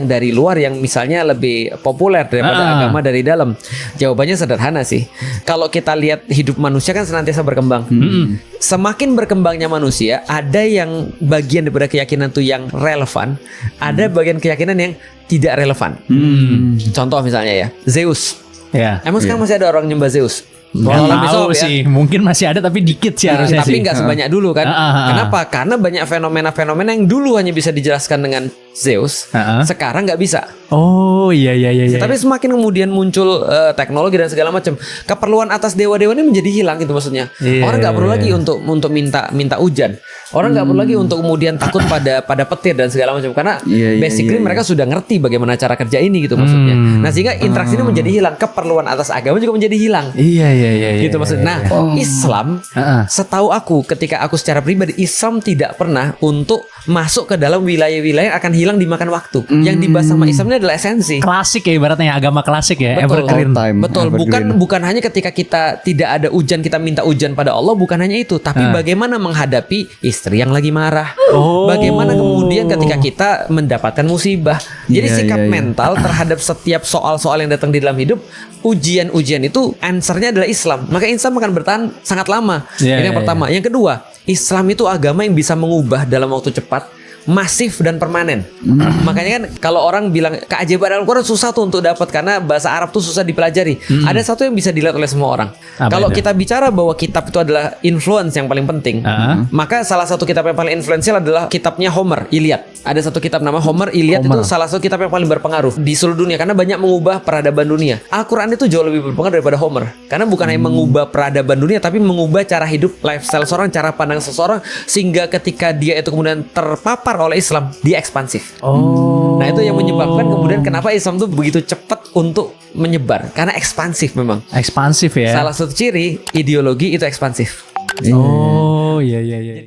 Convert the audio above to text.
dari luar yang misalnya lebih populer daripada agama dari dalam? Jawabannya sederhana sih. Kalau kita lihat hidup manusia kan senantiasa berkembang. Semakin berkembangnya manusia, ada yang bagian daripada keyakinan tuh yang relevan, ada bagian keyakinan yang tidak relevan. Contoh misalnya ya, Zeus. Ya. Emang sekarang masih ada orang nyembah Zeus? Nggak tahu sih, mungkin masih ada tapi dikit sih harusnya tapi sih. nggak sebanyak dulu kan. Kenapa? Karena banyak fenomena-fenomena yang dulu hanya bisa dijelaskan dengan Zeus, sekarang nggak bisa. Oh iya. Tapi semakin kemudian muncul teknologi dan segala macam, keperluan atas dewa-dewa ini menjadi hilang gitu maksudnya. Orang nggak perlu lagi untuk minta hujan. Orang nggak perlu lagi untuk kemudian takut pada petir dan segala macam, karena basically mereka sudah ngerti bagaimana cara kerja ini gitu maksudnya. Nah sehingga interaksi ini menjadi hilang, keperluan atas agama juga menjadi hilang. Iya. Gitu maksudnya. Nah, Islam, setahu aku, ketika aku secara pribadi, Islam tidak pernah untuk masuk ke dalam wilayah-wilayah yang akan hilang dimakan waktu. Yang dibahas sama Islam ini adalah esensi. Klasik ya ibaratnya, agama klasik ya, Betul. evergreen. Betul. Bukan hanya ketika kita tidak ada hujan kita minta hujan pada Allah, bukan hanya itu, tapi bagaimana menghadapi istri yang lagi marah. Bagaimana kemudian ketika kita mendapatkan musibah. Jadi sikap mental terhadap setiap soal-soal yang datang di dalam hidup, ujian-ujian itu answernya adalah Islam. Maka Islam akan bertahan sangat lama. Ini yang pertama. Yang kedua, Islam itu agama yang bisa mengubah dalam waktu cepat, masif dan permanen. Makanya kan kalau orang bilang keajaiban Al-Quran susah tuh untuk dapat karena bahasa Arab tuh susah dipelajari. Ada satu yang bisa dilihat oleh semua orang. Kalau kita bicara bahwa kitab itu adalah influence yang paling penting, maka salah satu kitab yang paling influensial adalah kitabnya Homer, Iliad. Ada satu kitab nama Homer, Iliad. Itu salah satu kitab yang paling berpengaruh di seluruh dunia karena banyak mengubah peradaban dunia. Al-Quran itu jauh lebih berpengaruh daripada Homer, karena bukan hanya mengubah peradaban dunia, tapi mengubah cara hidup, lifestyle seorang, cara pandang seseorang, sehingga ketika dia itu kemudian terpapar oleh Islam, dia ekspansif. Nah itu yang menyebabkan kemudian kenapa Islam tuh begitu cepat untuk menyebar, karena ekspansif memang. Ekspansif ya. Salah satu ciri ideologi itu ekspansif. Oh iya.